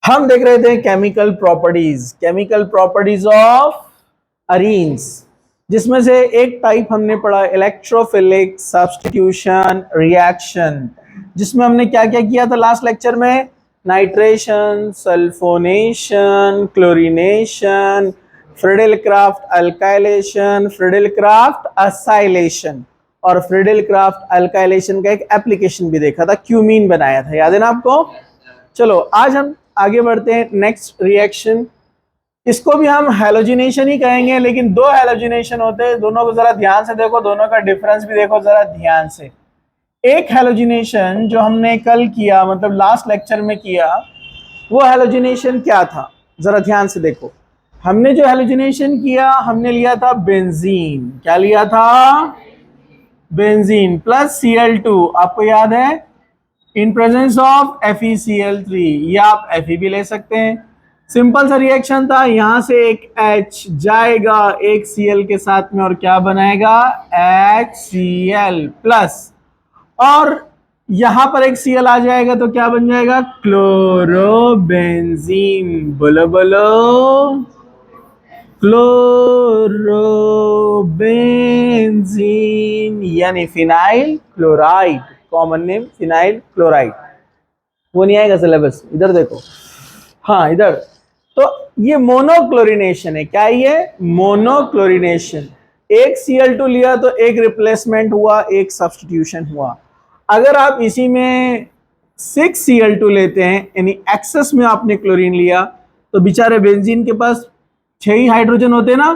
हम देख रहे थे केमिकल प्रॉपर्टीज ऑफ अरीन्स, जिसमें से एक टाइप हमने पढ़ा इलेक्ट्रोफिलिक सब्स्टिट्यूशन रिएक्शन, जिसमें हमने क्या क्या किया था लास्ट लेक्चर में। Nitration, sulphonation, chlorination, Friedel Crafts alkylation, Friedel Crafts acylation, और फ्रिडल क्राफ्ट अल्काइलेशन का एक एप्लीकेशन भी देखा था, क्यूमीन बनाया था, याद है ना आपको। चलो आज हम आगे बढ़ते हैं नेक्स्ट रिएक्शन। इसको भी हम हैलोजिनेशन ही कहेंगे, लेकिन दो हैलोजिनेशन होते हैं, दोनों को जरा ध्यान से देखो, दोनों का डिफरेंस भी देखो जरा ध्यान से। एक हैलोजिनेशन जो हमने कल किया, मतलब लास्ट लेक्चर में किया, वो हैलोजिनेशन क्या था, जरा ध्यान से देखो। हमने जो हैलोजिनेशन किया, हमने लिया था बेंजीन। क्या लिया था? बेंजीन प्लस Cl2, आपको याद है, इन प्रेजेंस ऑफ FeCl3, या आप Fe भी ले सकते हैं। सिंपल सा रिएक्शन था, यहां से एक H जाएगा एक Cl के साथ में, और क्या बनाएगा? HCl प्लस, और यहां पर एक Cl आ जाएगा तो क्या बन जाएगा? क्लोरोबेंजीन। बोलो बोलो, क्लोरोबेंजीन यानी phenyl chloride, common name phenyl chloride. वो नहीं आएगा सिलेबस, इधर देखो, हाँ इधर। तो ये मोनोक्लोरिनेशन है। क्या ये? मोनोक्लोरिनेशन। एक Cl2 लिया तो एक रिप्लेसमेंट हुआ, एक सब्स्टिट्यूशन हुआ। अगर आप इसी में 6 Cl2 लेते हैं, यानी एक्सेस में आपने क्लोरीन लिया, तो बेचारे बेंजीन के पास 6 ही हाइड्रोजन होते ना,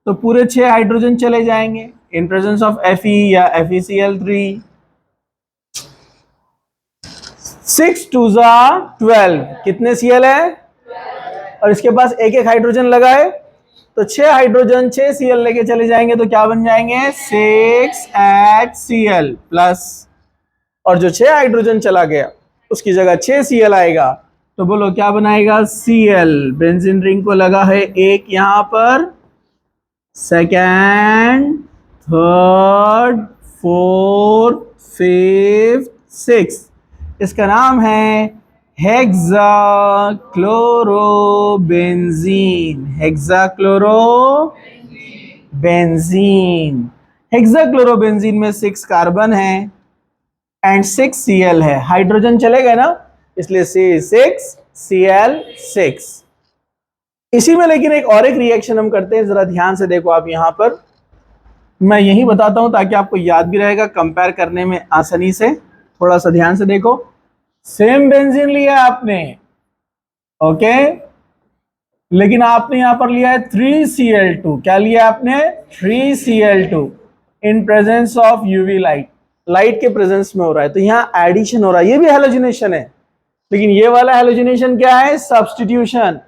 तो पूरे 6 हाइड्रोजन चले जाएंगे इन प्रेजेंस ऑफ Fe या FeCl3। 6 2 12, कितने Cl है? और इसके पास एक एक हाइड्रोजन लगाए तो 6 हाइड्रोजन 6 Cl लेके चले जाएंगे, तो क्या बन जाएंगे? 6HCl प्लस, और जो 6 हाइड्रोजन चला गया उसकी जगह 6 Cl आएगा, तो बोलो क्या बनाएगा? Cl। बेंजीन रिंग को लगा है एक यहां पर, second, third, fourth, fifth, six, इसका नाम है हेक्साक्लोरोबेंजीन। हेक्साक्लोरोबेंजीन। हेक्साक्लोरोबेंजीन में 6 कार्बन है एंड 6 Cl है, हाइड्रोजन चले गए ना, इसलिए C6Cl6। इसी में लेकिन एक रिएक्शन हम करते हैं, जरा ध्यान से देखो आप। यहां पर मैं यही बताता हूं ताकि आपको याद भी रहेगा, कंपेयर करने में आसानी से। थोड़ा सा ध्यान से देखो, सेम बेंजीन लिया आपने, ओके, लेकिन आपने यहां पर लिया है 3Cl2। क्या लिया आपने? 3Cl2 in presence of UV light, light के प्रेजेंस में हो रहा है, तो यहां एडिशन हो रहा है। ये भी हैलोजिनेशन है, लेकिन ये वाला हैलोजिनेशन क्या है? Substitution,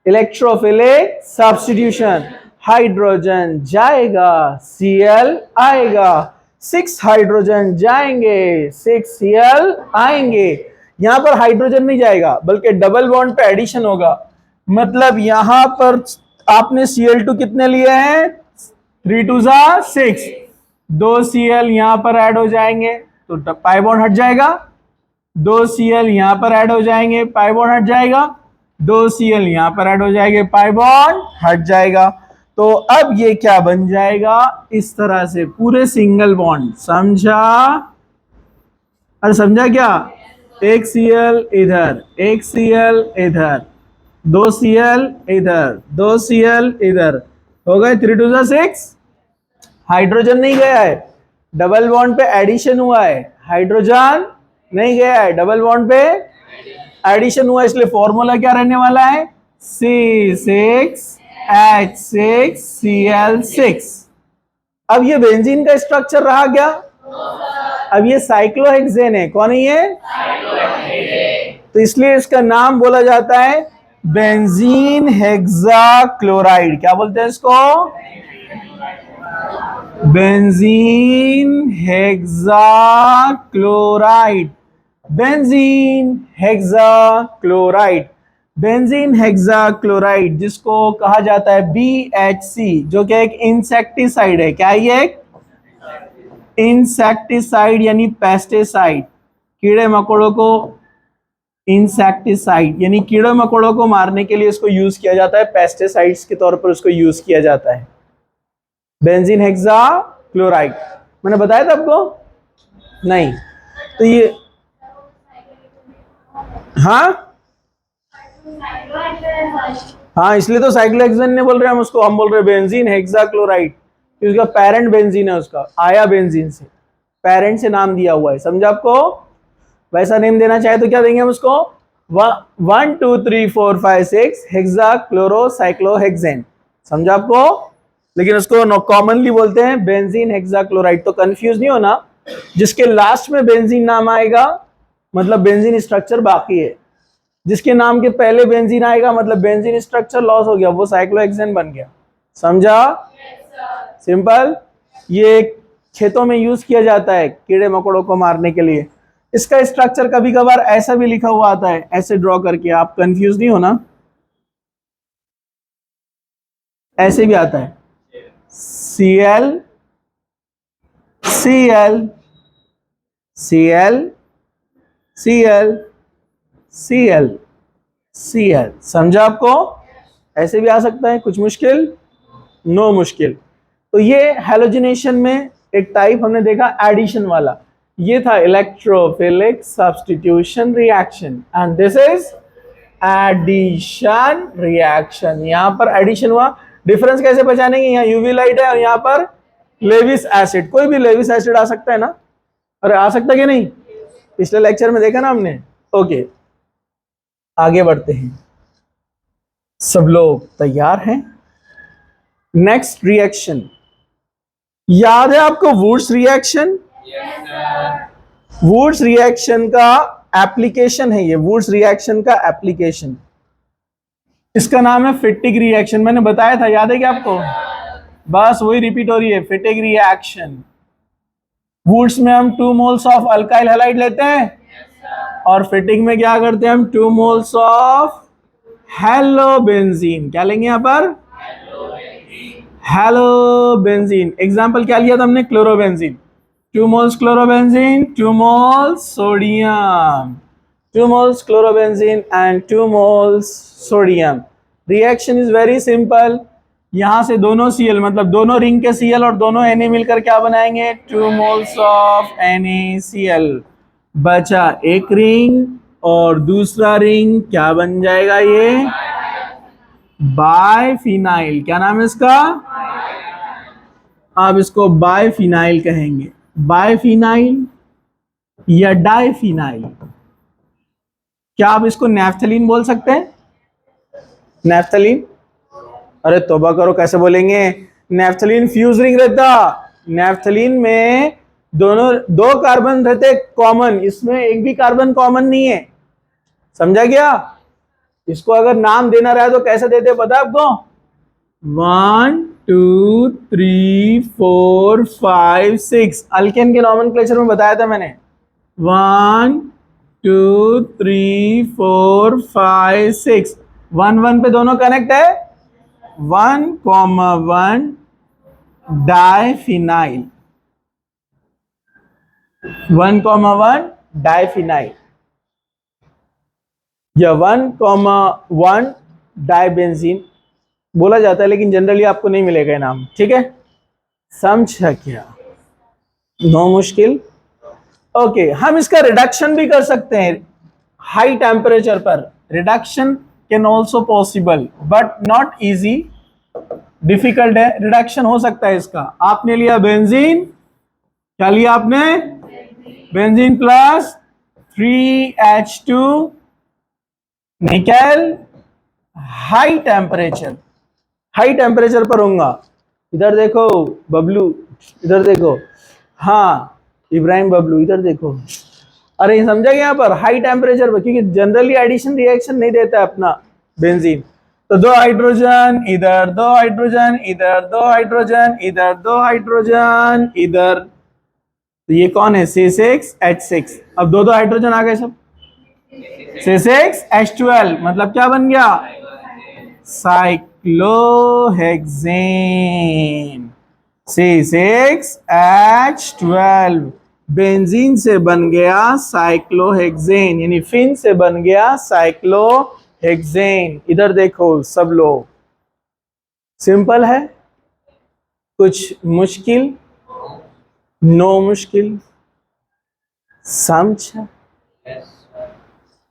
electrophilic substitution. हाइड्रोजन जाएगा, Cl आएगा, 6 हाइड्रोजन जाएंगे, 6 Cl आएंगे। यहां पर हाइड्रोजन नहीं जाएगा, बल्कि डबल बॉन्ड पे एडिशन होगा। मतलब यहां पर आपने Cl2 कितने लिए हैं? 3 2 6, 2 Cl यहां पर ऐड हो जाएंगे तो पाई बॉन्ड हट जाएगा, 2 Cl यहां पर ऐड हो जाएंगे, पाई बॉन्ड हट जाएगा, 2 Cl यहां पर ऐड हो जाएंगे, पाई बॉन्ड हट जाएगा। तो अब ये क्या बन जाएगा? इस तरह से पूरे सिंगल बॉन्ड। समझा? अरे समझा क्या? एक Cl इधर, एक Cl इधर, 2 Cl इधर, 2 Cl इधर, हो गए 3 2 6। हाइड्रोजन नहीं गया है, डबल बॉन्ड पे एडिशन हुआ है। हाइड्रोजन नहीं गया है, डबल बॉन्ड पे एडिशन हुआ, इसलिए फॉर्मूला क्या रहने वाला है? C6H6Cl6। अब ये बेंजीन का स्ट्रक्चर रहा क्या? अब ये साइक्लोहेक्सेन है। कौन है ये? तो इसलिए इसका नाम बोला जाता है बेंजीन हेक्साक्लोराइड। क्या बोलते हैं इसको? Benzene hexachloride. Benzene hexachloride. Benzene hexachloride जिसको कहा जाता है BHC, जो कि एक इंसेक्टिसाइड है। क्या ये? एक इंसेक्टिसाइड यानी पेस्टिसाइड, कीड़े मकोड़ों को इंसेक्टिसाइड यानी कीड़े मकोड़ों को मारने के लिए इसको यूज किया जाता है, पेस्टिसाइड्स के तौर पर इसको यूज किया जाता है। बेंजीन हेक्सा क्लोराइड मैंने बताया था आपको, नहीं तो ये हाँ हाँ इसलिए तो साइक्लोहेक्सेन नहीं बोल रहे हम उसको, हम बोल रहे बेंजीन हेक्साक्लोराइड, उसका पेरेंट बेंजीन है, उसका आया बेंजीन से, पेरेंट से नाम दिया हुआ है, समझा आपको। वैसा नेम देना चाहे तो क्या देंगे हम उसको, 1 2 3 4 5 6 हेक्साक्लोरोसाइक्लोहेक्सेन, समझा आपको। लेकिन उसको कॉमनली बोलते हैं बेंजीन हेक्साक्लोराइड। तो कंफ्यूज नहीं होना, जिसके लास्ट में बेंजीन नाम आएगा मतलब बेंजीन स्ट्रक्चर बाकी है, जिसके नाम के पहले बेंजीन आएगा मतलब बेंजीन स्ट्रक्चर लॉस हो गया, वो साइक्लोहेक्सेन बन गया, समझा। सिंपल। ये खेतों में यूज किया जाता है कीड़े मकोड़ों को मारने के लिए। इसका स्ट्रक्चर कभी कभार ऐसा भी लिखा हुआ आता है, ऐसे ड्रॉ करके, आप कंफ्यूज नहीं होना, ऐसे भी आता है Cl Cl Cl Cl Cl Cl, समझा आपको। ऐसे भी आ सकता है, कुछ मुश्किल, नो मुश्किल। तो ये हैलोजिनेशन में एक टाइप हमने देखा एडिशन वाला, ये था electrophilic substitution reaction, and this is addition reaction. यहां पर एडिशन हुआ, डिफरेंस कैसे पहचानेंगे, यहाँ यूवी लाइट है और यहाँ पर लेविस एसिड, कोई भी लेविस एसिड आ सकता है ना, अरे आ सकता है कि नहीं, पिछले लेक्चर में देखा ना हमने। ओके आगे बढ़ते हैं, सब लोग तैयार हैं। नेक्स्ट रिएक्शन याद है आपको, वुड्स रिएक्शन। वुड्स रिएक्शन का एप्लीकेशन है ये, वुड्स रिएक्शन का एप्लीकेशन, इसका नाम है फिटिक रिएक्शन, मैंने बताया था, याद है क्या आपको, बस वही रिपीट हो रही है, फिटिक रिएक्शन। वुड्स में हम 2 मोल्स ऑफ अल्काइल हैलाइड लेते हैं और फिटिक में क्या करते हैं हम 2 मोल्स ऑफ हेलोबेंजीन, क्या लेंगे यहां पर, हेलोबेंजीन। एग्जांपल क्या लिया था हमने, chlorobenzene, 2 moles chlorobenzene, 2 moles sodium, 2 moles chlorobenzene and 2 moles sodium। Reaction is very simple, यहां से दोनों Cl मतलब दोनों रिंग के Cl और दोनों Na मिलकर क्या बनाएंगे, 2 moles ऑफ NaCl, बचा एक रिंग और दूसरा रिंग क्या बन जाएगा, ये बाइफिनाइल, क्या नाम है इसका, आप इसको बाइफिनाइल कहेंगे, बाइफिनाइल या डाइफिनाइल। क्या आप इसको नैफ्थलीन बोल सकते हैं, नैफ्थलीन, अरे तौबा करो कैसे बोलेंगे, नैफ्थलीन फ्यूज रिंग रहता, नैफ्थलीन में दोनों 2 कार्बन रहते कॉमन, इसमें एक भी कार्बन कॉमन नहीं है, समझा गया। इसको अगर नाम देना रहा तो कैसे देते पता है आपको, 1 2 3 4 5 6, अल्केन के नॉमेनक्लेचर में बताया था मैंने, 1 2 3 4 5 6, 1 1 पे दोनों कनेक्ट है, 1,1 डाइफिनाइल, 1,1 डाइफिनाइल या 1,1 डाइबेंजीन बोला जाता है, लेकिन जनरली आपको नहीं मिलेगा नाम, ठीक है, समझा क्या, नो मुश्किल। ओके हम इसका रिडक्शन भी कर सकते हैं हाई टेम्परेचर पर, reduction can also possible but not easy, difficult है, रिडक्शन हो सकता है इसका। आपने लिया बेंजीन, क्या लिया आपने, benzene plus 3H2 nickel, high temperature, high temperature पर होगा, इधर देखो बबलू, इधर देखो, हाँ इब्राहिम बबलू इधर देखो, अरे समझा यहाँ पर हाई टेम्परेचर पर, क्योंकि जनरली एडिशन रिएक्शन नहीं देता है अपना बेंजीन, तो 2 हाइड्रोजन इधर, 2 हाइड्रोजन इधर, 2 हाइड्रोजन इधर, 2 हाइड्रोजन इधर, तो ये कौन है C6H6, अब 2 हाइड्रोजन आ गए सब, C6H12 मतलब क्या बन गया, साइक्लोहेक्सेन, C6H12 बेंजीन से बन गया साइक्लोहेक्सेन, यानी फिन से बन गया साइक्लोहेक्सेन। इधर देखो सब लोग, सिंपल है, कुछ मुश्किल, नो मुश्किल, समझा?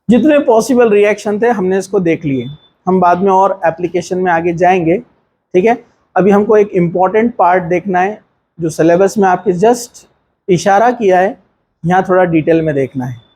जितने पॉसिबल रिएक्शन थे हमने इसको देख लिए, हम बाद में और एप्लीकेशन में आगे जाएंगे, ठीक है। अभी हमको एक इम्पॉर्टेंट पार्ट देखना है जो सिलेबस में आपके जस्ट इशारा किया है, यहाँ थोड़ा डिटेल में देखना है।